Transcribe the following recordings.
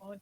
5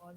5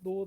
2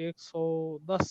110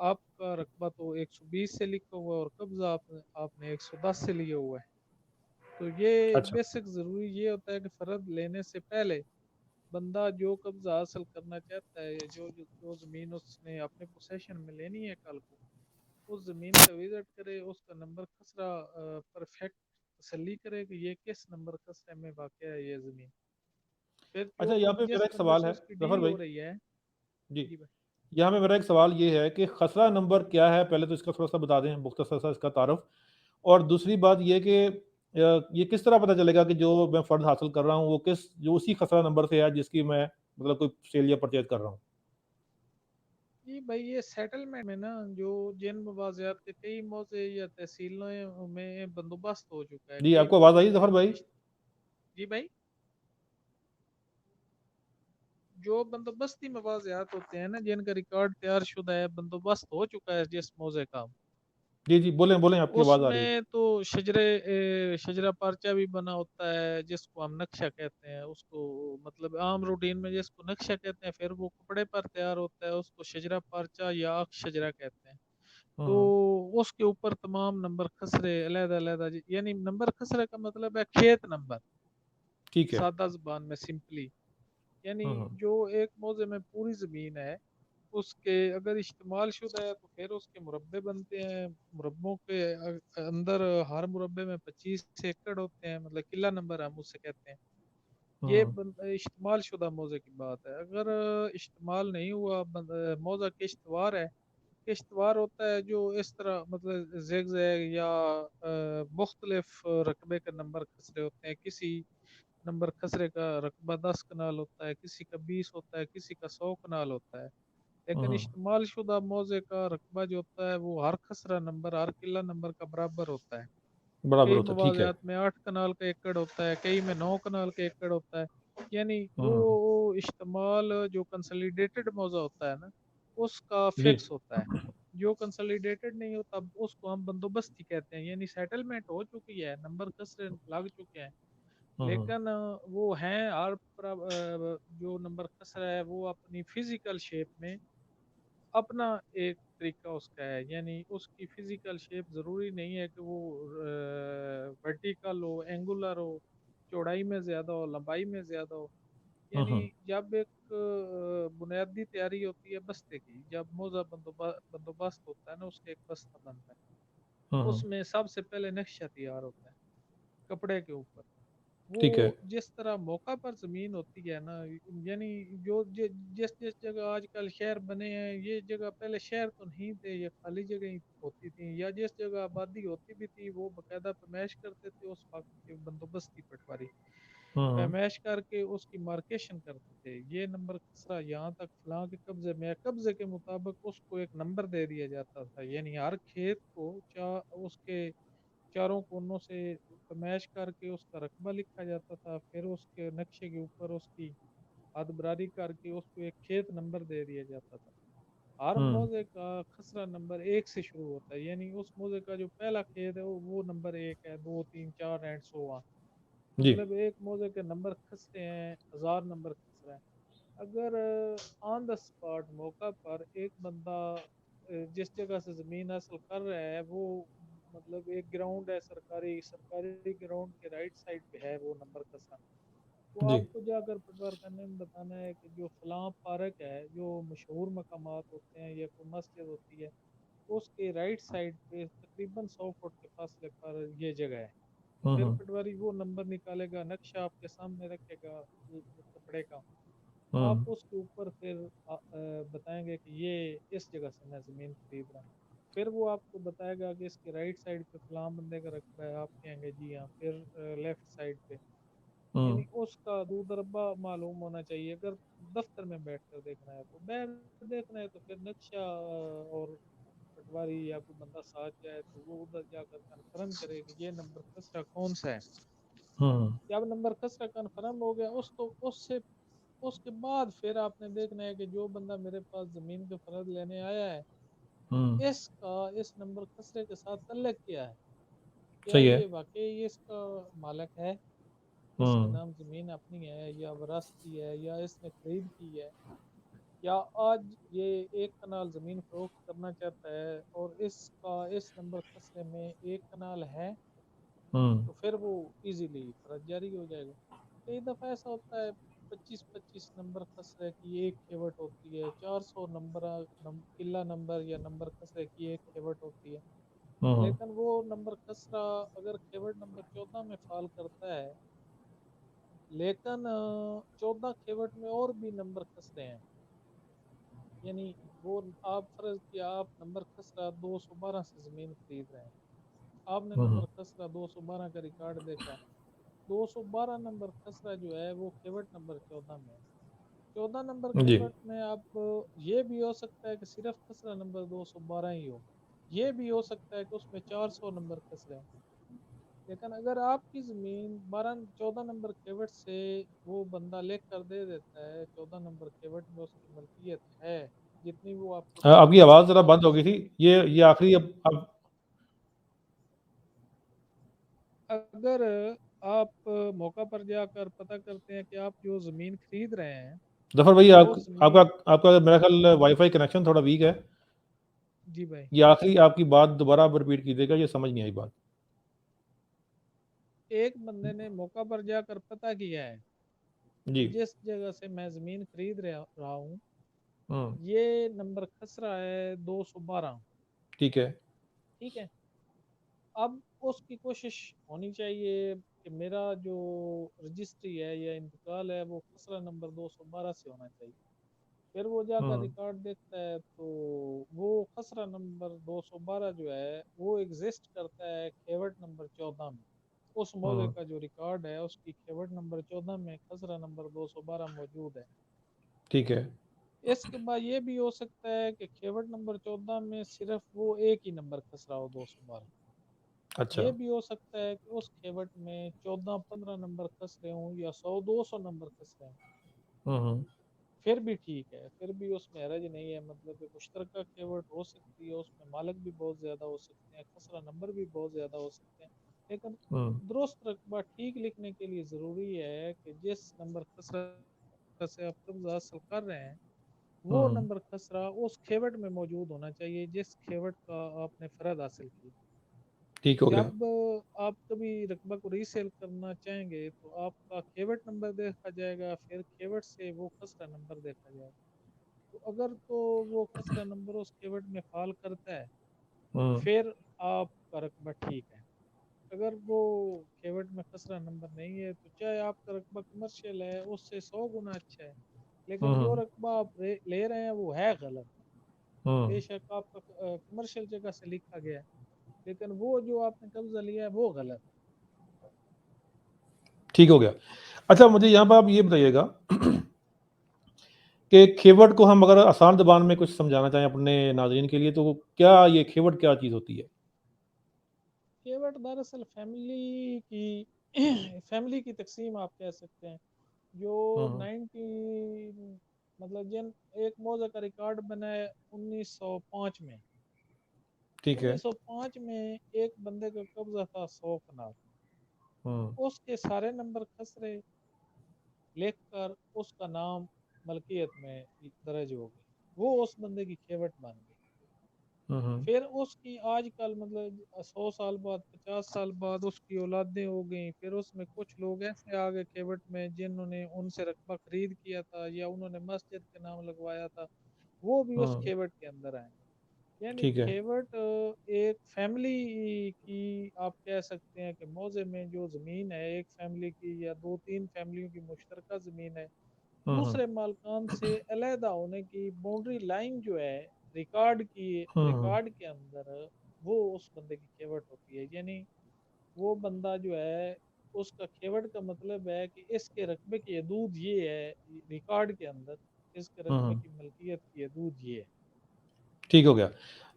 آپ کا رقبہ تو 120 سے لکھا ہوا ہے اور قبضہ آپ نے 110 سے لیا ہوا ہے. تو یہ اچھا بیسک ضروری یہ ہوتا ہے کہ فرد لینے سے پہلے بندہ جو قبضہ حاصل کرنا چاہتا ہے، جو زمین اس نے اپنے پوسیشن میں لینی ہے کل کو، اس زمین کا وزٹ کرے، اس کا نمبر خسرہ پرفیکٹ تسلی کرے کہ یہ کس نمبر خسرے میں واقع ہے یہ زمین. پھر اچھا، یہاں پہ میرا جس ایک بندے سوال سے ہے اس کی ظفر ڈیل بھائی. ہو رہی ہے. جی، جی بھائی. یہاں پہ میرا ایک سوال یہ ہے کہ خسرہ نمبر کیا ہے؟ پہلے تو اس کا تھوڑا سا بتا دیں، مختصر سا اس کا تعارف. اور دوسری بات یہ کہ یہ کس طرح پتہ چلے گا کہ جو میں فرد حاصل کر رہا ہوں وہ جو اسی خسرہ نمبر سے ہے جس کی میں مطلب کوئی سیل یا پرچیز کر رہا ہوں؟ جی بھائی، یہ سیٹلمنٹ میں نا جو جن مواضعات کے کئی موضع یا تحصیلوں میں بندوبست ہو چکا ہے جی، کہ آپ ایک کو آواز موضع آئی میں ظفر بھائی؟ جی بھائی، جو بندوبستی مواضعات ہوتے ہیں نا جن کا ریکارڈ تیار شدہ ہے، بندوبست ہو چکا ہے جس موضع کا، جی جی، بولیں بولیں، آپ کی اس آواز آ رہی ہے. میں تو شجرہ پارچہ بھی بنا ہوتا ہے جس کو ہم نقشہ کہتے ہیں. اس کو مطلب عام روٹین میں جس کو نقشہ کہتے ہیں، پھر وہ کپڑے پر تیار ہوتا ہے، اس کو شجرہ پارچہ یا اخ شجرہ کہتے ہیں. تو ہوں، اس کے اوپر تمام نمبر خسرے علیحدہ علیحدہ، یعنی نمبر خسرے کا مطلب ہے کھیت نمبر، ٹھیک ہے. سادہ زبان میں سمپلی. یعنی ہوں جو ایک موضع میں پوری زمین ہے، اس کے اگر استعمال شدہ ہے تو پھر اس کے مربع بنتے ہیں. مربوں کے اندر ہر مربع میں 25 ایکڑ ہوتے ہیں، مطلب قلعہ نمبر ہم اسے کہتے ہیں. یہ ہوں استعمال شدہ موضع کی بات ہے. اگر استعمال نہیں ہوا موضع کشتوار ہے، کشتوار ہوتا ہے جو اس طرح مطلب زیگ زیگ یا مختلف رقبے کے نمبر خسرے ہوتے ہیں. کسی نمبر خسرے کا رقبہ 10 کنال ہوتا ہے، کسی کا 20 ہوتا ہے، کسی کا 100 کنال ہوتا ہے. لیکن ہوں استعمال شدہ موضع کا رقبہ جو ہوتا ہے وہ ہر خسرہ نمبر، ہر قلعہ نمبر کا برابر ہوتا ہے. برابر کئی ہوتا ہے، ٹھیک ہے. مواضعات میں 8 کنال کا ایکڑ ہوتا ہے، کئی میں 9 کنال کا ایکڑ ہوتا ہے. یعنی ہوں وہ استعمال جو کنسلیڈیٹڈ موضع ہوتا ہے نا، اس کا جی. فکس ہوتا ہے. جو کنسلیڈیٹڈ نہیں ہوتا اس کو ہم بندوبستی کہتے ہیں. یعنی سیٹلمنٹ ہو چکی ہے، نمبر خسرے لگ چکے ہیں، ہوں لیکن وہ ہیں جو نمبر خسرہ ہے وہ اپنی فزیکل شیپ میں اپنا ایک طریقہ اس کا ہے. یعنی اس کی فزیکل شیپ ضروری نہیں ہے کہ وہ ورٹیکل ہو، اینگولر ہو، چوڑائی میں زیادہ ہو، لمبائی میں زیادہ ہو. یعنی ہوں جب ایک بنیادی تیاری ہوتی ہے بستے کی، جب موضع بندوبست ہوتا ہے نا، اس کا ایک بستہ بنتا ہے. ہوں اس میں سب سے پہلے نقشہ تیار ہوتا ہے کپڑے کے اوپر. وہ ٹھیک ہے. جس طرح موقع پر زمین ہوتی ہے نا، یعنی جس جگہ آج کل شہر بنے ہیں، یہ جگہ پہلے شہر تو نہیں تھے، یہ خالی جگہ ہی ہوتی تھی. یا جس جگہ آبادی ہوتی بھی تھی وہ باقاعدہ پیمائش کرتے تھے. اس وقت کے بندوبستی پٹواری ہوں پیمائش کر کے اس کی مارکیشن کرتے تھے. یہ نمبر خسرہ یہاں تک فلاں کے قبضے میں، قبضے کے مطابق اس کو ایک نمبر دے دیا جاتا تھا. یعنی ہر کھیت کو اس کے چاروں کونوں سے پیمائش کر کے اس کا رقبہ لکھا جاتا تھا. پھر اس کے نقشے کے اوپر اس کی حد براری کر کے اس کو ایک کھیت نمبر دے دیا جاتا تھا. ہر ہوں موضع کا خسرہ نمبر 1 سے شروع ہوتا ہے. یعنی اس موضع کا جو پہلا کھیت ہے وہ نمبر 1 ہے، 2 3 4 اینڈ سو آن. جی. مطلب ایک موضع کے نمبر خسرے ہیں، 1000 نمبر خسرہ ہے. اگر آن دا اسپاٹ موقع پر ایک بندہ جس جگہ سے زمین حاصل کر رہا ہے، وہ مطلب ایک گراؤنڈ ہے، سرکاری گراؤنڈ کے رائٹ سائڈ پہ ہے وہ نمبر خسرہ، تو جی. آپ کو جا کر پٹوار کرنے میں بتانا ہے کہ جو فلاں پارک ہے، جو مشہور مقامات ہوتے ہیں یا کوئی مسجد ہوتی ہے، اس کے رائٹ سائڈ پہ تقریباً 100 فٹ کے فاصلے پر یہ جگہ ہے. پھر ہوں پٹواری وہ نمبر نکالے گا، نقشہ آپ کے سامنے رکھے گا کپڑے کا. آپ ہوں اس کے اوپر پھر بتائیں گے کہ یہ اس جگہ سے میں زمین خرید رہا ہوں. پھر وہ آپ کو بتائے گا کہ اس کے رائٹ سائڈ پہ فلاں بندے کا رقبہ ہے. آپ کہیں گے جی ہاں. پھر لیفٹ سائڈ پہ، ہوں یعنی اس کا رودربہ معلوم ہونا چاہیے. اگر دفتر میں بیٹھ کر دیکھنا ہے تو بیٹھ دیکھنا ہے تو پھر نقشہ اور پٹواری یا کوئی بندہ ساتھ جائے تو وہ ادھر جا کر کنفرم کرے کہ یہ نمبر خسرہ کون سا ہے. ہوں جب نمبر خسرہ کنفرم ہو گیا اس کے بعد پھر آپ نے دیکھنا ہے کہ جو بندہ میرے پاس زمین کے فرض لینے آیا ہے، ہوں اس نمبر خسرے کے ساتھ تعلق کیا ہے. کیا صحیح ہے. یہ واقعی اس کا مالک ہے، اس کے ہوں نام زمین اپنی ہے یا وراثتی ہے یا اس نے خرید کی ہے. یا آج یہ ایک کنال زمین فروخت کرنا چاہتا ہے اور اس نمبر خسرے میں ایک کنال ہے، تو پھر وہ ایزیلی فرض جاری ہو جائے گا۔ کئی دفعہ ایسا ہوتا ہے 25 نمبر خسرے کی ایک کھیوٹ ہوتی ہے، 400 قلہ نمبر یا نمبر خسرے کی ایک کھیوٹ ہوتی ہے، لیکن وہ نمبر خسرہ اگر کھیوٹ نمبر 14 میں فال کرتا ہے، لیکن 14 کھیوٹ میں اور بھی نمبر خسرے ہیں، یعنی وہ آپ فرض کیا آپ نمبر خسرہ 212 سے زمین خرید رہے ہیں، آپ نے نمبر خسرہ 212 کا ریکارڈ دیکھا، 212 نمبر خسرہ جو ہے وہ کھیوٹ نمبر 14 میں ہے۔ 14 نمبر جی کھیوٹ میں آپ یہ بھی ہو سکتا ہے کہ صرف خسرہ نمبر 212 ہی ہو، یہ بھی ہو سکتا ہے کہ اس میں 400 نمبر خسرے ہیں، لیکن اگر آپ کی زمین 14 نمبر کھیوٹ سے وہ بندہ لکھ کر دے دیتا ہے 14 نمبر کھیوٹ میں اس کی ملکیت ہے، جتنی وہ آپ کو آپ کی دکھاتا آواز ہے، ذرا آپ بند ہو گئی تھی، یہ آخری اب اگر آپ موقع پر جا کر پتہ کرتے ہیں کہ آپ جو زمین خرید رہے ہیں ظفر بھائی وہ زمین، آپ کا میرا خیال وائی فائی کنیکشن تھوڑا ویک ہے، جی بھائی، یہ آخری آپ کی بات دوبارہ آپ رپیٹ کیجیے گا، یہ سمجھ نہیں آئی بات۔ ایک بندے نے موقع پر جا کر پتہ کیا ہے جی کہ جس جگہ سے میں زمین خرید رہا ہوں ہوں یہ نمبر خسرہ ہے 212، ٹھیک ہے ٹھیک ہے، اب اس کی کوشش ہونی چاہیے کہ میرا جو رجسٹری ہے یا انتقال ہے وہ خسرہ نمبر 212 سے ہونا چاہیے، پھر وہ جا کر ہوں ریکارڈ دیکھتا ہے تو وہ خسرہ نمبر 212 جو ہے وہ ایگزسٹ کرتا ہے کھیوٹ نمبر 14 میں، اس موضع ہوں کا جو ریکارڈ ہے اس کی کھیوٹ نمبر 14 میں خسرہ نمبر 212 موجود ہے۔ ٹھیک ہے اس کے بعد یہ بھی ہو سکتا ہے کہ کھیوٹ نمبر 14 میں صرف وہ ایک ہی نمبر خسرہ ہو 212، اچھا یہ بھی ہو سکتا ہے کہ اس کھیوٹ میں 14-15 نمبر خسرے ہوں یا 100-200 نمبر خسرے ہوں، ہوں پھر بھی ٹھیک ہے، پھر بھی اس میں حرج نہیں ہے، مطلب کہ مشترکہ کیورڈ ہو سکتی ہے، اس میں مالک بھی بہت زیادہ ہو سکتے ہیں، خسرہ نمبر بھی بہت زیادہ ہو سکتے ہیں، لیکن ہوں درست رقبہ ٹھیک لکھنے کے لیے ضروری ہے کہ جس نمبر خسرہ سے آپ قبضہ حاصل کر رہے ہیں وہ ہوں نمبر خسرہ اس کھیوٹ میں موجود ہونا چاہیے جس کھیوٹ کا آپ نے فرد حاصل کیا۔ ٹھیک ہو گیا جب آپ کبھی رقبہ کو ری سیل کرنا چاہیں گے تو آپ کا کھیوٹ نمبر دیکھا جائے گا، پھر کھیوٹ سے وہ خسرہ نمبر دیکھا جائے گا، تو اگر تو وہ خسرہ نمبر اس کیوٹ میں فال کرتا ہے ہوں پھر آپ کا رقبہ ٹھیک ہے، اگر وہ کیوٹ میں خسرہ نمبر نہیں ہے تو چاہے آپ کا رقبہ کمرشل ہے اس سے 100 گنا اچھا ہے، لیکن جو ہوں رقبہ آپ لے رہے ہیں وہ ہے غلط، ہوں بے شک آپ کا کمرشل جگہ سے لکھا گیا ہے لیکن وہ جو آپ نے قبضہ لیا ہے وہ غلط۔ ٹھیک ہو گیا۔ اچھا مجھے یہاں پہ آپ یہ بتائیے گا کہ کھیوٹ کو ہم اگر آسان زبان میں کچھ سمجھانا چاہیں اپنے ناظرین کے لیے تو کیا یہ کھیوٹ کیا چیز ہوتی ہے؟ کیوٹ دراصل فیملی کی تقسیم آپ کہہ سکتے ہیں، جو ہوں 19 مطلب ایک موضع کا ریکارڈ بنا ہے 1905 میں، ٹھیک ہے 1905 میں ایک بندے کا قبضہ تھا 100 کنال، ہوں اس کے سارے نمبر خسرے لکھ کر اس کا نام ملکیت میں درج ہو گئی، وہ اس بندے کی کھیوٹ بن گئی، ہوں پھر اس کی آج کل مطلب 100 سال بعد 50 سال بعد اس کی اولادیں ہو گئیں، پھر اس میں کچھ لوگ ایسے آ گئے کھیوٹ میں جنہوں نے ان سے رقبہ خرید کیا تھا یا انہوں نے مسجد کے نام لگوایا تھا، وہ بھی اس ہوں کھیوٹ کے اندر آئے، یعنی ٹھیک ہے کھیوٹ ایک فیملی کی آپ کہہ سکتے ہیں کہ موضع میں جو زمین ہے ایک فیملی کی یا 2-3 فیملیوں کی مشترکہ زمین ہے، ہوں دوسرے مالکان سے علیحدہ ہونے کی باؤنڈری لائن جو ہے ریکارڈ ہوں ریکارڈ کے اندر وہ اس بندے کی کھیوٹ ہوتی ہے، یعنی وہ بندہ جو ہے اس کا کھیوٹ کا مطلب ہے کہ اس کے رقبے کی حدود یہ ہے ریکارڈ کے اندر، اس کے رقبے ہوں کی ملکیت کی حدود یہ ہے۔ ٹھیک ہو گیا۔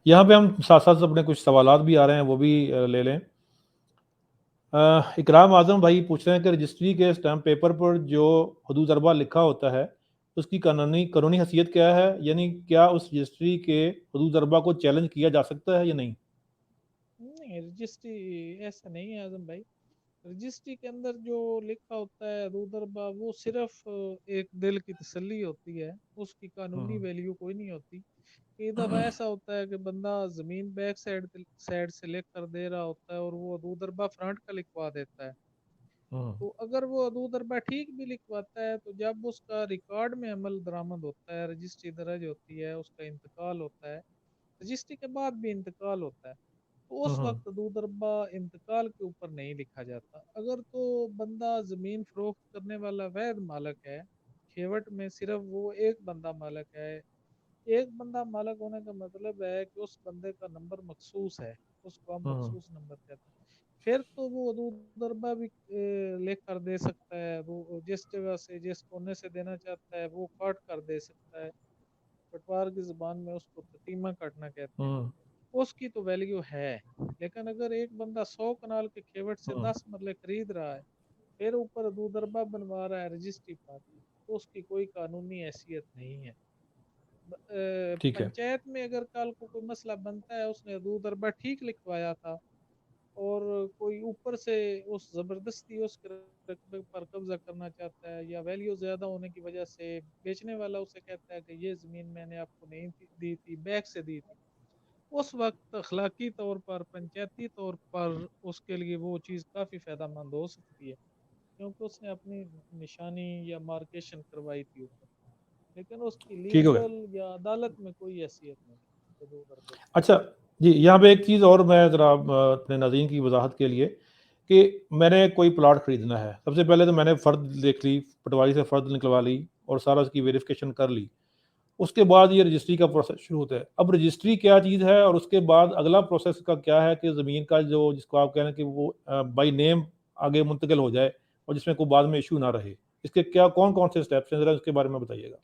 یہاں پہ ہم ساتھ ساتھ اپنے کچھ سوالات بھی آ رہے ہیں وہ بھی لے لیں۔ اکرام اعظم بھائی پوچھ رہے ہیں کہ رجسٹری کے اسٹیمپ پیپر پر جو حدود ضربہ لکھا ہوتا ہے اس کی قانونی حیثیت کیا ہے، یعنی کیا اس رجسٹری کے حدود ضربہ کو چیلنج کیا جا سکتا ہے یا نہیں؟ نہیں رجسٹری ایسا نہیں ہے اعظم بھائی، رجسٹری کے اندر جو لکھا ہوتا ہے حدودربا وہ صرف ایک دل کی تسلی ہوتی ہے، اس کی قانونی ویلیو کوئی نہیں ہوتی۔ کئی دفعہ ایسا ہوتا ہے کہ بندہ زمین بیک سائڈ سے لکھ کر دے رہا ہوتا ہے اور وہ حدودربا فرنٹ کا لکھوا دیتا ہے۔ تو اگر وہ حدودربا ٹھیک بھی لکھواتا ہے تو جب اس کا ریکارڈ میں عمل درآمد ہوتا ہے، رجسٹری درج ہوتی ہے، اس کا انتقال ہوتا ہے، رجسٹری کے بعد بھی انتقال ہوتا ہے، تو اس وقت حدودربا انتقال کے اوپر نہیں لکھا جاتا۔ اگر تو بندہ زمین فروخت کرنے والا وحید مالک ہے، کھیوٹ میں صرف وہ ایک بندہ مالک ہے، ایک بندہ مالک ہونے کا مطلب ہے کہ اس بندے کا نمبر مخصوص ہے، اس کو ہم مخصوص نمبر کہتے ہیں، پھر تو وہ حدودربا بھی لکھ کر دے سکتا ہے، وہ جس جگہ سے جس کونے سے دینا چاہتا ہے وہ کاٹ کر دے سکتا ہے، پٹوار کی زبان میں اس کو تتیمہ کاٹنا کہتے ہیں، اس کی تو ویلیو ہے۔ لیکن اگر ایک بندہ 100 کنال کے کھیوٹ سے 10 مرلے خرید رہا ہے، پھر اوپر حدودربا بنوا رہا ہے رجسٹری پر، تو اس کی کوئی قانونی حیثیت نہیں ہے۔ ٹھیک ہے، پنچایت میں اگر کل کو کوئی مسئلہ بنتا ہے، اس نے حدودربا ٹھیک لکھوایا تھا اور کوئی اوپر سے اس زبردستی اس کے رقبے پر قبضہ کرنا چاہتا ہے یا ویلیو زیادہ ہونے کی وجہ سے بیچنے والا اسے کہتا ہے کہ یہ زمین میں نے آپ کو نہیں دی تھی، بیک سے دی تھی، اس وقت اخلاقی طور پر پنچایتی طور پر اس کے لیے وہ چیز کافی فائدہ مند ہو سکتی ہے، کیونکہ اس نے اپنی نشانی یا مارکیشن کروائی تھی اوپر، لیکن اس کی ٹھیک ہو گیا۔ لیگل یا عدالت میں کوئی حیثیت نہیں ہے حدود ضربے کی۔ اچھا جی، یہاں پہ ایک چیز اور میں ذرا اپنے ناظرین کی وضاحت کے لیے کہ میں نے کوئی پلاٹ خریدنا ہے، سب سے پہلے تو میں نے فرد دیکھ لی، پٹواری سے فرد نکلوا لی اور سارا اس کی ویریفیکیشن کر لی، اس کے بعد یہ رجسٹری کا پروسیس شروع ہوتا ہے۔ اب رجسٹری کیا چیز ہے اور اس کے بعد اگلا پروسیس کا کیا ہے کہ زمین کا جو جس کو آپ کہہ رہے ہیں کہ وہ بائی نیم آگے منتقل ہو جائے اور جس میں کوئی بعد میں ایشو نہ رہے، اس کے کیا کون کون سے اسٹیپس ہیں، ذرا اس کے بارے میں بتائیے گا۔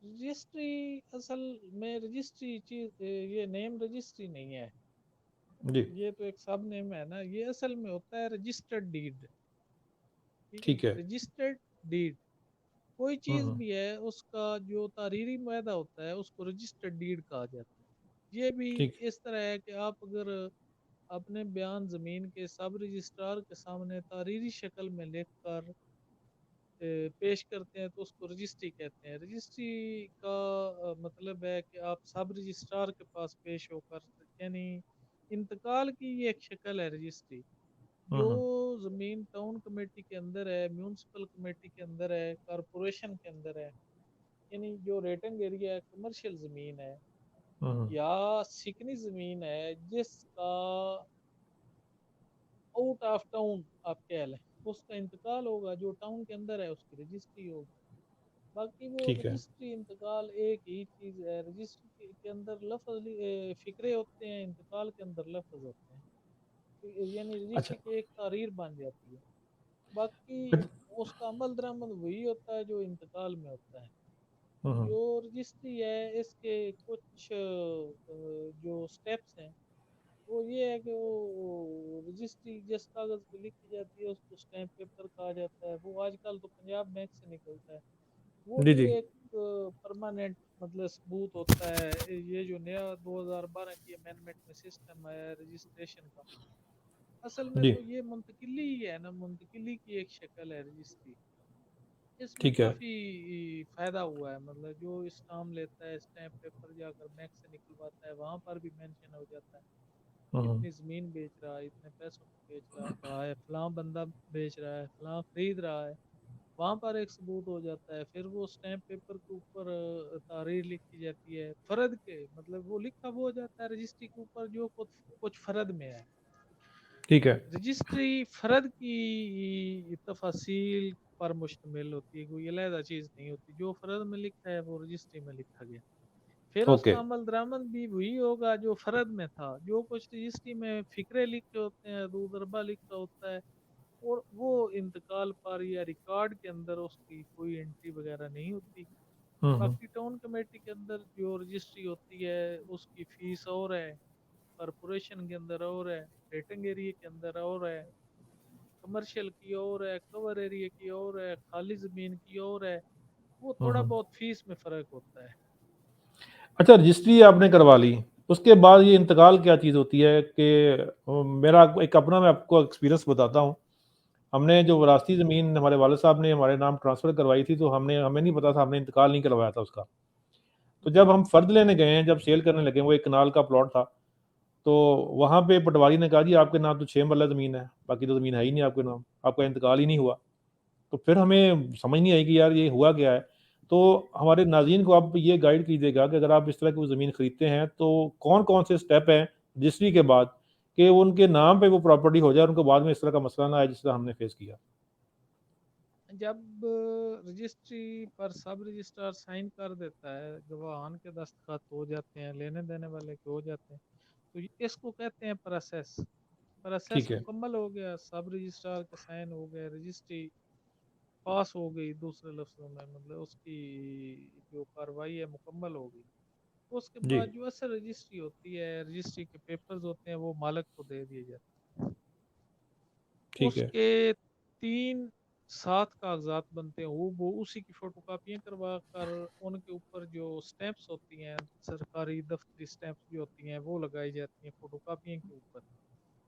رجسٹری اصل میں رجسٹری چیز یہ نیم رجسٹری نہیں ہے، جی یہ تو ایک سب نیم ہے نا، یہ اصل میں ہوتا ہے رجسٹرڈ ڈیڈ، ٹھیک ٹھیک ہے، ہے، رجسٹرڈ ڈیڈ کوئی چیز ہوں بھی ہے اس کا جو تحریری معاہدہ ہوتا ہے اس کو رجسٹرڈ ڈیڈ کہا جاتا ہے۔ یہ بھی ٹھیک، اس طرح ہے کہ آپ اگر اپنے بیان زمین کے سب رجسٹرار کے سامنے تحریری شکل میں لکھ کر پیش کرتے ہیں تو اس کو رجسٹری کہتے ہیں۔ رجسٹری کا مطلب ہے کہ آپ سب رجسٹرار کے پاس پیش ہو کر، یعنی انتقال کی یہ ایک شکل ہے رجسٹری، جو ہوں زمین ٹاؤن کمیٹی کے اندر ہے، میونسپل کمیٹی کے اندر ہے، کارپوریشن کے اندر ہے، یعنی جو ریٹنگ ایریا ہے، کمرشل زمین ہے ہوں یا سکنی زمین ہے جس کا آؤٹ آف ٹاؤن آپ کہہ لیں اس کا انتقال ہوگا، جو ٹاؤن کے اندر ہے اس کی رجسٹری ہوگی۔ باقی وہ ٹھیک ہے، رجسٹری انتقال ایک ہی چیز ہے، رجسٹری کے اندر لفظ فکرے ہوتے ہیں، انتقال کے اندر لفظ ہوتے ہیں، یعنی اچھا، رجسٹری کی ایک تحریر بن جاتی ہے، باقی اس کا عمل درآمد وہی ہوتا ہے جو انتقال میں ہوتا ہے۔ ہوں جو رجسٹری ہے اس کے کچھ جو سٹیپس ہیں وہ یہ ہے کہ وہ رجسٹری جس کاغذ پہ لکھی جاتی ہے اس کو اسٹیمپ پیپر کہا جاتا ہے، وہ آج کل تو پنجاب بینک سے نکلتا ہے، وہ جی بھی جی، ایک پرماننٹ مطلب ثبوت ہوتا ہے۔ یہ جو نیا 2012 کی امینڈمنٹ میں سسٹم ہے رجسٹریشن کا، اصل میں جی تو یہ منتقلی ہی ہے نا، منتقلی کی ایک شکل ہے رجسٹری، اس میں ٹھیک ہے، کافی فائدہ ہوا ہے، مطلب جو اسٹام لیتا ہے اسٹیمپ پیپر جا کر بینک سے نکلواتا ہے وہاں پر بھی مینشن ہو جاتا ہے ہوں اتنی زمین بیچ رہا ہے، اتنے پیسوں میں بیچ رہا ہے، فلاں بندہ بیچ رہا ہے، فلاں خرید رہا ہے، وہاں پر ایک ثبوت ہو جاتا ہے۔ پھر وہ اسٹیمپ پیپر کے اوپر تحریر لکھی جاتی ہے فرد کے، مطلب وہ لکھا وہ ہو جاتا ہے رجسٹری کے اوپر جو کچھ فرد میں ہے۔ ٹھیک ہے، رجسٹری فرد کی تفاصیل پر مشتمل ہوتی ہے، کوئی علیحدہ چیز نہیں ہوتی، جو فرد میں لکھا ہے وہ رجسٹری میں لکھا گیا، پھر اس اوکے، کا عمل درآمد بھی وہی ہوگا جو فرد میں تھا، جو کچھ رجسٹری میں فکرے لکھے ہوتے ہیں، حدودربا لکھا ہوتا ہے، اور وہ انتقال پر یا ریکارڈ کے اندر اس کی کوئی انٹری وغیرہ نہیں ہوتی۔ ہوں باقی ٹاؤن کمیٹی کے اندر جو رجسٹری ہوتی ہے اس کی فیس اور ہے، کارپوریشن کے اندر اور ہے، ریٹنگ ایریا کے اندر اور ہے، کمرشل کی اور ہے، کور ایریا کی اور ہے، خالی زمین کی اور ہے، وہ تھوڑا ہوں بہت فیس میں فرق ہوتا ہے۔ اچھا رجسٹری آپ نے کروا لی، اس کے بعد یہ انتقال کیا چیز ہوتی ہے کہ میرا ایک اپنا میں آپ کو ایکسپیرینس بتاتا ہوں. ہم نے جو وراثتی زمین ہمارے والد صاحب نے ہمارے نام ٹرانسفر کروائی تھی تو ہمیں نہیں پتا تھا, ہم نے انتقال نہیں کروایا تھا اس کا. تو جب ہم فرد لینے گئے ہیں, جب سیل کرنے لگے, وہ ایک کنال کا پلاٹ تھا, تو وہاں پہ پٹواری نے کہا جی آپ کے نام تو 6 مرلہ زمین ہے, باقی تو زمین ہے ہی نہیں آپ کے نام, آپ کا انتقال ہی نہیں ہوا. تو پھر ہمیں سمجھ نہیں آئی کہ یار یہ ہوا کیا ہے. تو ہمارے ناظرین کو آپ یہ گائیڈ کیجیے گا کہ اگر آپ اس طرح کی زمین خریدتے ہیں تو کون کون سے سٹیپ ہیں رجسٹری کے بعد کہ ان کے نام پہ وہ پراپرٹی ہو جائے, ان کو بعد میں اس طرح کا مسئلہ نہ آئے جس طرح ہم نے فیس کیا. جب رجسٹری پر سب رجسٹرار سائن کر دیتا ہے, گواہان کے دستخط ہو جاتے ہیں, لینے دینے والے کے ہو جاتے ہیں, تو اس کو کہتے ہیں پروسیس. ٹھیک ہے, مکمل ہو گیا, سب رجسٹرار کے سائن ہو گئے, رجسٹری پاس ہو گئی, دوسرے لفظوں میں مطلب اس کی جو کاروائی ہے مکمل ہو گئی. اس کے جی بعد جو اصل رجسٹری ہوتی ہے, رجسٹری کے پیپرز ہوتے ہیں, وہ مالک کو دے دیے جاتے ہیں. ٹھیک اس ہے, کے 3-7 کاغذات بنتے ہیں, وہ اسی کی فوٹو کاپیاں کروا کر ان کے اوپر جو سٹیمپس ہوتی ہیں, سرکاری دفتری سٹیمپس جو ہوتی ہیں, وہ لگائی جاتی ہیں فوٹو کاپیاں کے اوپر.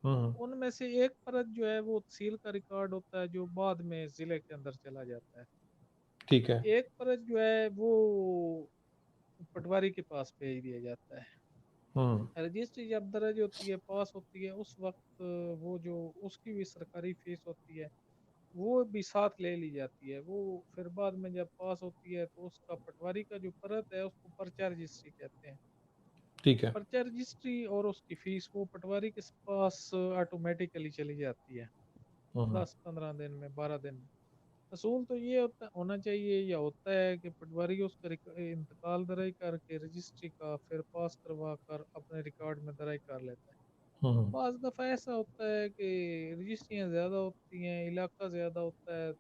ان میں سے ایک پرت جو ہے وہ تحصیل کا ریکارڈ ہوتا ہے, جو بعد میں ضلع کے اندر چلا جاتا ہے. ٹھیک ہے, ایک پرت جو ہے وہ پٹواری کے پاس بھیج دیا جاتا ہے. رجسٹری جب درج ہوتی ہے, پاس ہوتی ہے, اس وقت وہ جو اس کی بھی سرکاری فیس ہوتی ہے وہ بھی ساتھ لے لی جاتی ہے. وہ پھر بعد میں جب پاس ہوتی ہے تو اس کا پٹواری کا جو پرت ہے اس کو پرچہ رجسٹری کہتے ہیں. ٹھیک ہے, پرچہ رجسٹری اور اس کی فیس وہ پٹواری کے پاس آٹومیٹیکلی چلی جاتی ہے 10-15 دن میں, 12 دن میں. اصول تو یہ ہونا چاہیے یا ہوتا ہے کہ پٹواری اس کا انتقال درج کر کے رجسٹری کا پھر پاس کروا کر اپنے ریکارڈ میں درج کر لیتا ہے. بعض دفعہ ایسا ہوتا ہے کہ رجسٹریاں زیادہ ہوتی ہیں, علاقہ زیادہ ہوتا ہے,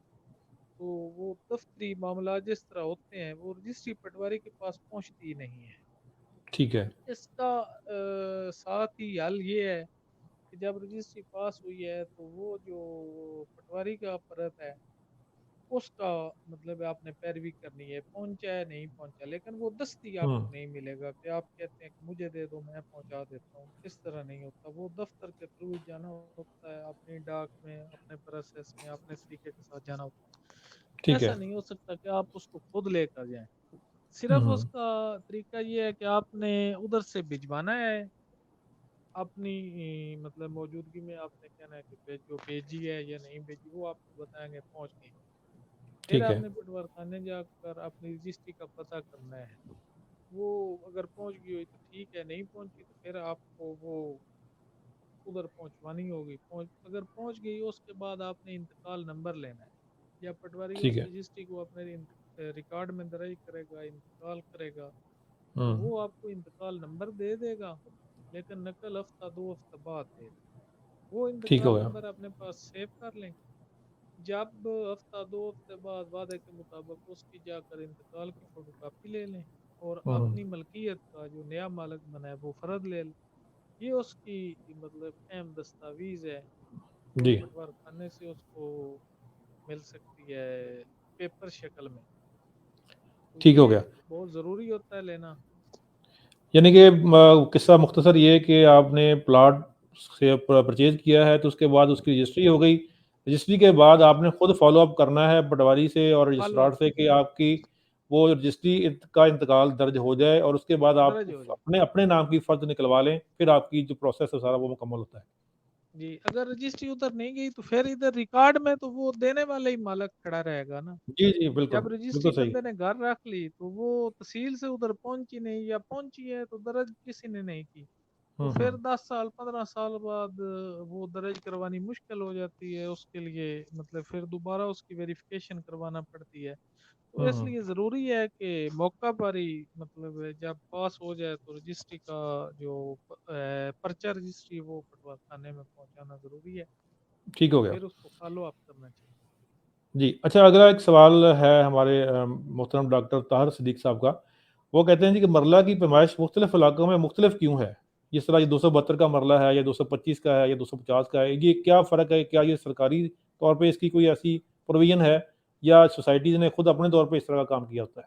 تو وہ دفتری معاملات جس طرح ہوتے ہیں وہ رجسٹری پٹواری کے پاس پہنچتی ہی نہیں ہے. ٹھیک ہے, اس کا ساتھ ہی حل یہ ہے کہ جب رجسٹری پاس ہوئی ہے تو وہ جو پٹواری کا پرت ہے اس کا مطلب آپ نے پیروی کرنی ہے, پہنچا ہے نہیں پہنچا, لیکن وہ دستی آپ کو نہیں ملے گا کہ آپ کہتے ہیں کہ مجھے دے دو میں پہنچا دیتا ہوں. اس طرح نہیں ہوتا, وہ دفتر کے تھرو جانا ہوتا ہے, اپنی ڈاک میں, اپنے پروسیس میں, اپنے طریقے کے ساتھ جانا ہوتا ہے. ٹھیک ہے, ایسا نہیں ہو سکتا کہ آپ اس کو خود لے کر جائیں. صرف اس کا طریقہ یہ ہے کہ آپ نے ادھر سے بھجوانا ہے اپنی مطلب موجودگی میں, آپ نے کہنا ہے کہ جو بھیجی ہے یا نہیں بھیجی, وہ آپ کو بتائیں گے پہنچ گئی. پھر ٹھیک آپ ہے, نے پٹوار خانے جا کر اپنی رجسٹری کا پتہ کرنا ہے. وہ اگر پہنچ گئی ہوئی تو ٹھیک ہے, نہیں پہنچی تو پھر آپ کو وہ ادھر پہنچوانی ہوگی. اگر پہنچ گئی اس کے بعد آپ نے انتقال نمبر لینا ہے, یا پٹواری ٹھیک اس ہے, رجسٹری کو اپنے ریکارڈ میں درج کرے گا, انتقال کرے گا, تو وہ آپ کو انتقال نمبر دے دے گا, لیکن نقل ہفتہ 2 ہفتہ بعد دے گا. وہ ٹھیک ہو انتقال گیا, نمبر اپنے پاس سیو کر لیں. جب ہفتہ 2 ہفتے بعد وعدے کے مطابق اس کی جا کر انتقال کی فوٹو کاپی لے لیں, اور اپنی ملکیت کا جو نیا مالک بنا ہے وہ فرد لے لیں. یہ اس کی مطلب اہم دستاویز ہے جو جی پٹوار خانے سے اس کو مل سکتی ہے پیپر شکل میں. تو ٹھیک ہو یہ گیا. بہت ضروری ہوتا ہے لینا. یعنی کہ قصہ مختصر یہ کہ آپ نے پلاٹ سے پرچیز کیا ہے تو اس کے بعد اس کی رجسٹری ہو گئی, رجسٹری کے بعد جی, آپ نے خود فالو اپ کرنا ہے پٹواری سے اور فالو رجسٹرار اپ سے کہ آپ کی وہ رجسٹری کا انتقال درج ہو جائے, اور اس کے بعد آپ درج ہو جائے. اپنے نام کی فرد نکلوا لیں, پھر آپ کی جو پروسیس ہے سارا وہ مکمل ہوتا ہے. جی, اگر رجسٹری ادھر نہیں گئی تو پھر ادھر ریکارڈ میں تو وہ دینے والا ہی مالک کھڑا رہے گا نا. جی جی بالکل جب بالکل رجسٹری صحیح. بندے نے گھر رکھ لی تو وہ تحصیل سے ادھر پہنچی نہیں, یا پہنچی ہے تو درج کسی نے نہیں کی, تو پھر 10 سال 15 سال بعد وہ درج کروانی مشکل ہو جاتی ہے اس کے لیے, مطلب پھر دوبارہ اس کی ویریفیکیشن کروانا پڑتی ہے. تو اس لیے ضروری ہے کہ موقع پر ہی مطلب جب پاس ہو جائے تو رجسٹری کا جو پرچہ رجسٹری وہ پٹوار خانے میں پہنچانا ضروری ہے, ٹھیک ہو گیا. پھر اس کو فالو اپ کرنا چاہیے. جی اچھا, اگلا ایک سوال ہے ہمارے محترم ڈاکٹر طاہر صدیق صاحب کا. وہ کہتے ہیں جی کہ مرلہ کی پیمائش مختلف علاقوں میں مختلف کیوں ہے؟ جس طرح یہ 272 کا مرلہ ہے یا 225 کا ہے یا 250 کا ہے, یہ کیا فرق ہے؟ کیا یہ سرکاری طور پہ اس کی کوئی ایسی پروویژن ہے یا سوسائٹیز نے خود اپنے طور پہ اس طرح کا کام کیا ہوتا ہے؟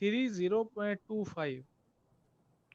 30.25।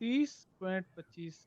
30.25,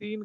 3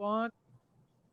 5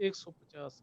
150।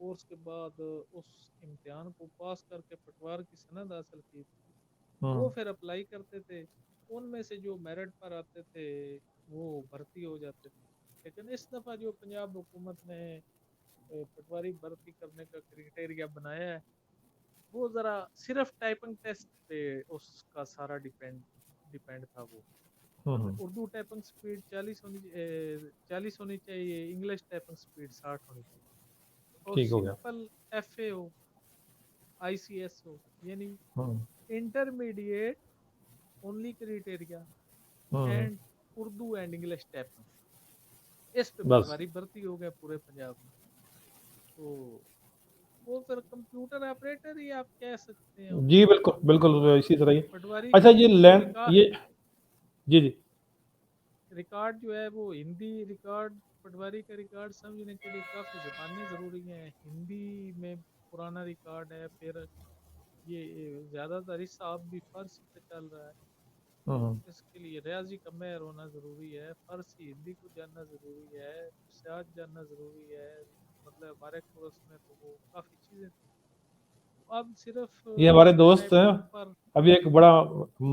کورس کے بعد اس امتحان کو پاس کر کے پٹوار کی سند حاصل کی، وہ ہوں پھر اپلائی کرتے تھے، ان میں سے جو میرٹ پر آتے تھے وہ بھرتی ہو جاتے تھے۔ لیکن اس دفعہ جو پنجاب حکومت نے پٹواری بھرتی کرنے کا کرائٹیریا بنایا ہے، وہ ذرا صرف ٹائپنگ ٹیسٹ پہ اس کا سارا ڈیپینڈ تھا وہ، ہوں اردو ٹائپنگ سپیڈ 40 ہونی چاہیے، انگلش ٹائپنگ سپیڈ 60 ہونی چاہیے، اور ٹھیک ہو گیا۔ سمپل ایف اے ہو، آئی سی ایس ہو، یعنی ہوں انٹرمیڈیٹ اونلی کرائٹیریا ہوں and Urdu and English typing, اس پہ بس پٹواری بھرتی ہو گیا پورے پنجاب میں۔ تو وہ پھر کمپیوٹر آپریٹر ہی آپ کہہ سکتے ہیں ان جی کو، بالکل بالکل اسی طرح ہی۔ پٹواری اچھا کی یہ لینڈ ریکارڈ یہ جی جی ریکارڈ جو ہے وہ ہندی ریکارڈ، پٹواری کا ریکارڈ سمجھنے کے لیے کافی زبانیں ضروری ہیں، ہندی میں پرانا ریکارڈ ہے، پھر یہ زیادہ تر حساب بھی فارسی پہ چل رہا ہے، تو ہوں اس کے لیے ریاضی کا ماہر ہونا ضروری ہے، فارسی ہندی کو جاننا ضروری ہے، سیاست جاننا ضروری ہے، مطلب ہمارے کورس میں تو وہ کافی چیزیں تھیں۔ اب صرف یہ ہمارے دوست ہیں، ٹائپنگ پر ابھی ایک بڑا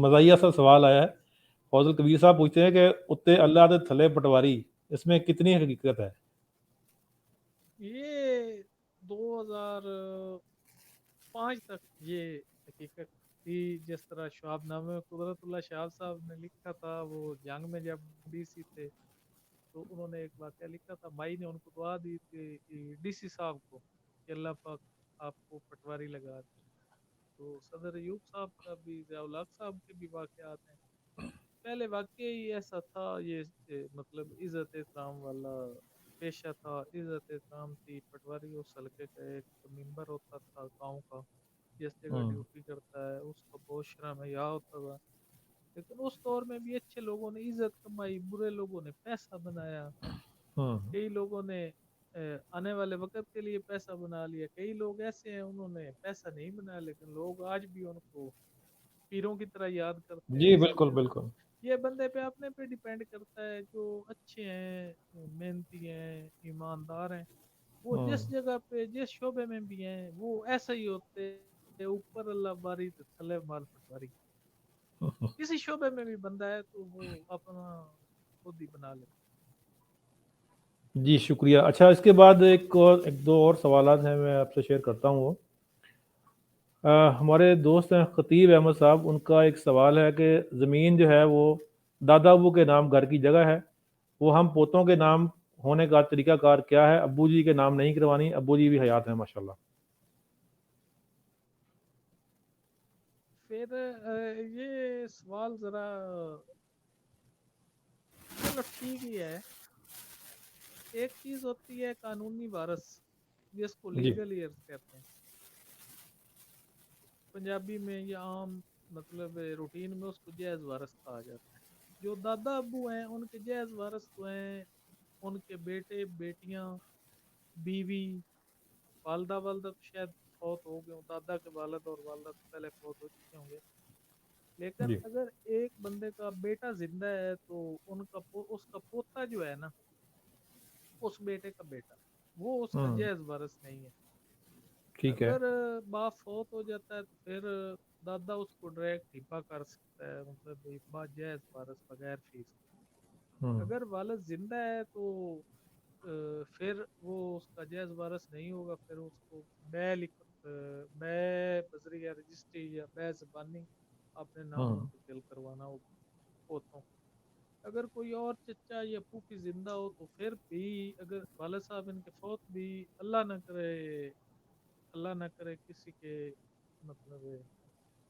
مزاحیہ سا سوال آیا ہے، فوزل کبیر صاحب پوچھتے ہیں کہ اتے اللہ دے تھلے پٹواری، اس میں کتنی حقیقت ہے؟ یہ 2005 تک یہ حقیقت تھی، جس طرح شہاب نامے میں قدرت اللہ شہاب صاحب نے لکھا تھا، وہ جنگ میں جب ڈی سی تھے تو انہوں نے ایک واقعہ لکھا تھا، مائی نے ان کو دعا دی تھی ڈی سی صاحب کو کہ اللہ پاک آپ کو پٹواری لگا دے، تو صدر ایوب صاحب کا بھی، ضیاء الحق صاحب کے بھی واقعات ہیں۔ پہلے واقعی ہی ایسا تھا، یہ مطلب عزت احترام والا پیشہ تھا، عزت احترام تھی، پٹواری اس حلقے کا ایک ممبر ہوتا تھا گاؤں کا، جس جگہ ہوں ڈیوٹی کرتا ہے اس کا بہت شرم حیا ہوتا تھا، لیکن اس دور میں بھی اچھے لوگوں نے عزت کمائی، برے لوگوں نے پیسہ بنایا، ہوں کئی لوگوں نے آنے والے وقت کے لیے پیسہ بنا لیا، کئی لوگ ایسے ہیں انہوں نے پیسہ نہیں بنایا لیکن لوگ آج بھی ان کو پیروں کی طرح یاد کرتے ہیں، جی عزت بالکل دیتے ہیں۔ بالکل یہ بندے پہ اپنے پہ ڈیپینڈ کرتا ہے، جو اچھے ہیں، محنتی ہیں، ایماندار ہیں، وہ ہوں جس جگہ پہ جس شعبے میں بھی ہیں وہ ایسا ہی ہوتے ہیں، اوپر اللہ باری تو تھلے مال پٹواری، کسی شعبے میں بھی بندہ ہے تو وہ اپنا خود ہی بنا لیتا جی شکریہ۔ اچھا اس کے بعد ایک دو اور سوالات ہیں، میں آپ سے شیئر کرتا ہوں وہ ہمارے دوست ہیں خطیب احمد صاحب، ان کا ایک سوال ہے کہ زمین جو ہے وہ دادا ابو کے نام گھر کی جگہ ہے، وہ ہم پوتوں کے نام ہونے کا طریقہ کار کیا ہے؟ ابو جی کے نام نہیں کروانی، ابو جی بھی حیات ہیں ماشاءاللہ۔ پھر یہ سوال ذرا چلو ٹھیک ہی ہے، ایک چیز ہوتی ہے قانونی وارث جس کو جی لیگل ایئرز کہتے ہیں، پنجابی میں یا عام مطلب روٹین میں اس کو جائز وارث کہا جاتا ہے۔ جو دادا ابو ہیں ان کے جائز وارث تو ہیں ان کے بیٹے بیٹیاں، بیوی، والدہ، والدہ تو شاید فوت ہو گئے ہوں، دادا کے والد اور والدہ تو پہلے فوت ہو چکے ہوں گے، لیکن جی اگر ایک بندے کا بیٹا زندہ ہے تو اس کا پوتا جو ہے نا، اس بیٹے کا بیٹا، وہ اس کا ہوں جائز وارث نہیں ہے۔ ٹھیک ہے۔ اگر باپ فوت ہو جاتا ہے تو پھر دادا اس کو ڈائریکٹ ہبا کر سکتا ہے، مطلب ہبا جائز وارث بغیر فیس کے۔ ہوں اگر والد زندہ ہے تو پھر وہ اس کا جائز وارث نہیں ہوگا، پھر اس کو بے بذریعہ رجسٹری یا بے زبانی اپنے نام ہوں منتقل کروانا ہوگا پوتوں۔ اگر کوئی اور چچا یا پھوپھی زندہ ہو تو پھر بھی اگر والد صاحب ان کے فوت بھی، اللہ نہ کرے کسی کے مطلب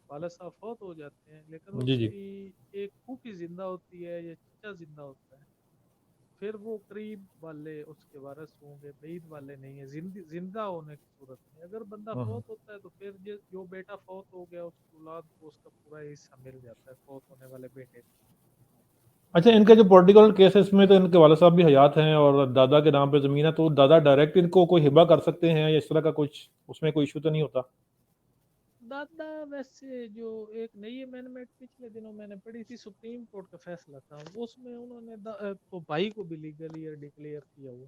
والد صاحب فوت ہو جاتے ہیں لیکن جی اس جی کی ایک پھوپھی زندہ ہوتی ہے یا چچا زندہ ہوتا ہے، پھر وہ قریب والے اس کے وارث ہوں گے، بعید والے نہیں ہیں زندہ ہونے کی صورت میں۔ اگر بندہ ہوں فوت ہوتا ہے تو پھر جو بیٹا فوت ہو گیا اس کی اولاد کو اس کا پورا حصہ مل جاتا ہے فوت ہونے والے بیٹے کو۔ اچھا ان کے جو پولیٹیکل کیسز میں تو ان کے والد صاحب بھی حیات ہیں اور دادا کے نام پہ زمین ہے، تو دادا ڈائریکٹ ان کو کوئی ہبہ کر سکتے ہیں یا اس طرح کا کچھ اس میں کوئی ایشو تو نہیں ہوتا؟ دادا ویسے جو ایک نئی امینڈمنٹ پچھلے دنوں میں نے پڑھی تھی، سپریم کورٹ کا فیصلہ تھا، اس میں انہوں نے تو بھائی کو بھی لیگل ایئر ڈکلیئر کیا ہوا،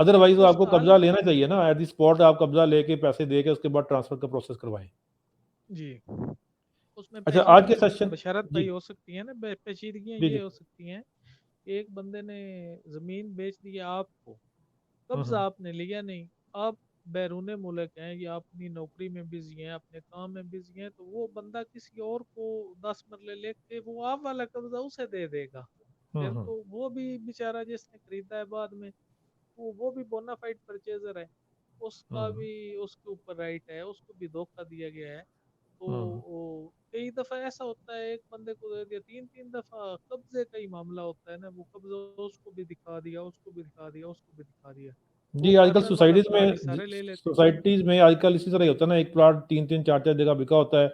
ادروائز تو اس آپ کو کا حل قبضہ لینا چاہیے نا، ایٹ دی اسپاٹ آپ قبضہ لے کے پیسے دے کے اس کے بعد ٹرانسفر کا پروسیس کروائیں. جی اس میں اچھا آج کے پیچیدگیاں سیشن، بشارت جی بھائی ہو سکتی ہیں نا، پیچیدگیاں جی یہ جی، ہو سکتی ہیں کہ ایک بندے نے زمین بیچ دی آپ کو، قبضہ ہوں آپ نے لیا نہیں، آپ بیرون ملک ہیں یا اپنی نوکری میں بزی ہیں، اپنے کام میں بزی ہیں، تو وہ بندہ کسی اور کو 10 مرلے لے کے وہ آپ والا قبضہ اسے دے دے گا، پھر ہوں تو وہ بھی بیچارہ جس نے خریدا ہے بعد میں وہ بھی بونا فائڈ پرچیزر ہے، اس کا ہوں بھی اس کے اوپر رائٹ ہے، اس کو بھی دھوکہ دیا گیا ہے. تو ہوں کئی دفعہ ایسا ہوتا ہے ایک بندے کو دے دیا، تین تین دفعہ قبضے کا ہی معاملہ ہوتا ہے نا، وہ قبضہ اس کو بھی دکھا دیا، اس کو بھی دکھا دیا، اس کو بھی دکھا دیا، وہ جی آج کل کارنر والا سوسائٹیز میں، پلاٹ ہی سارے لے لیتے ہیں. سوسائٹیز میں آج کل اسی طرح ہی ہوتا ہے نا، ایک پلاٹ 3 4 جگہ بکا ہوتا ہے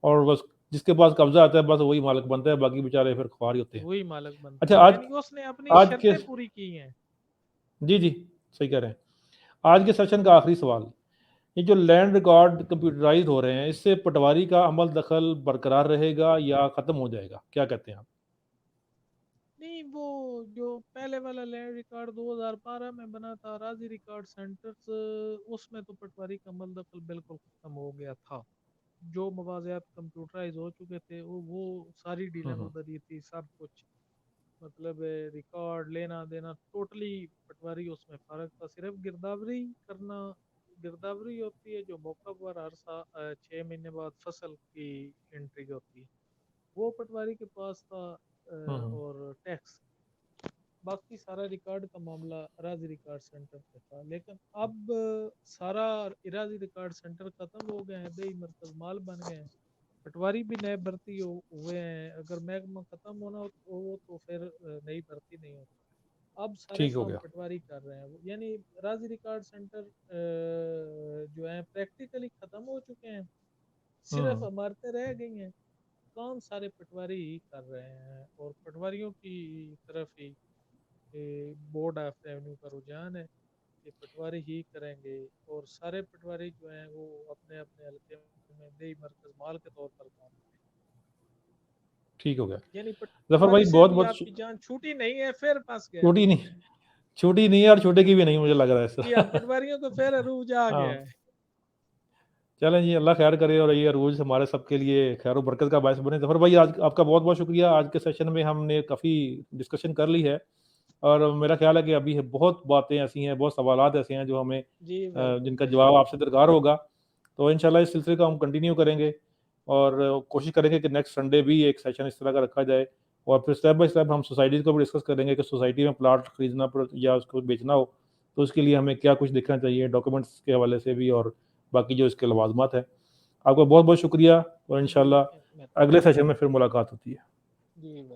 اور بس جس کے پاس قبضہ آتا ہے بس وہی مالک بنتا ہے، باقی بیچارے پھر خوار ہی ہوتے ہیں. وہی مالک بنتا اچھا ہے، آج، یعنی کہ اس نے اپنی آج کے، شرطیں پوری کی ہیں. جی جی صحیح کہہ رہے ہیں. آج کے سیشن کا آخری سوال، یہ جو لینڈ ریکارڈ کمپیوٹرائز ہو رہے ہیں، اس سے پٹواری کا عمل دخل برقرار رہے گا یا ختم ہو جائے گا، کیا کہتے ہیں آپ؟ نہیں وہ جو پہلے والا لینڈ ریکارڈ 2012 میں بنا تھا راضی ریکارڈ سینٹرز، اس میں تو پٹواری کا عمل دخل بالکل ختم ہو گیا تھا. جو موازیات کمپیوٹرائز ہو چکے تھے وہ ساری ڈیلنگ ہوں ادھر ہی تھی، سب کچھ مطلب ریکارڈ لینا دینا ٹوٹلی پٹواری اس میں فرق تھا. صرف گرداوری کرنا، گرداوری ہوتی ہے جو موقع پر ہر سال 6 مہینے بعد فصل کی انٹری ہوتی ہے، وہ پٹواری کے پاس تھا. ہوں اور ٹیکس باقی سارا ریکارڈ کا معاملہ اراضی ریکارڈ سینٹر پہ تھا. لیکن اب سارا اراضی ریکارڈ سینٹر ختم ہو گئے ہیں، دیہی مرکز مال بن گئے ہیں، پٹواری بھی نئے بھرتی ہوئے ہیں. اگر محکمہ ختم ہونا ہو تو پھر نئی بھرتی نہیں ہوتی. اب سارے ٹھیک ہو کام گیا. پٹواری کر رہے ہیں، یعنی راضی ریکارڈ سینٹر جو ہیں پریکٹیکلی ختم ہو چکے ہیں، صرف ہوں عمارتیں رہ گئی ہیں. کام سارے پٹواری ہی کر رہے ہیں، اور پٹواریوں کی طرف ہی بورڈ آف ریونیو کا رجحان ہے کہ پٹواری ہی کریں گے. اور سارے پٹواری جو ہیں وہ اپنے اپنے حلقے میں دیہی مرکز مال کے طور پر کام کریں. ٹھیک ہو گیا. یعنی ظفر پٹواری بھائی سے بہت بھی بہت آپ کی جان چھوٹی نہیں ہے، پھر پھنس گیا. چھوٹی نہیں، چھوٹی نہیں ہے اور چھوٹے کی بھی نہیں مجھے لگ رہا ہے جی ہاں، سر. پٹواریوں کو پھر عروج آ ہاں گیا ہے. چلیں جی، اللہ خیر کرے اور یہ عروج ہمارے سب کے لیے خیر و برکت کا باعث بنے. ظفر بھائی آج آپ کا بہت بہت شکریہ. آج کے سیشن میں ہم نے کافی ڈسکشن کر لی ہے، اور میرا خیال ہے کہ ابھی بہت باتیں ایسی ہیں، بہت سوالات ایسے ہیں جو ہمیں جی بالکل جن کا بے جواب شک. آپ سے درکار ہوگا. تو انشاءاللہ اس سلسلے کو ہم کنٹینیو کریں گے، اور کوشش کریں گے کہ نیکسٹ سنڈے بھی ایک سیشن اس طرح کا رکھا جائے، اور پھر اسٹیپ بائی اسٹیپ ہم سوسائٹیز کو بھی ڈسکس کریں گے کہ سوسائٹی میں پلاٹ خریدنا یا اس کو بیچنا ہو تو اس کے لیے ہمیں کیا کچھ دیکھنا چاہیے ڈاکومنٹس کے حوالے سے بھی، اور باقی جو اس کے لوازمات ہیں. آپ کا بہت بہت شکریہ، اور جی انشاءاللہ اگلے سیشن میں پھر ملاقات ہوتی ہے. جی بالکل.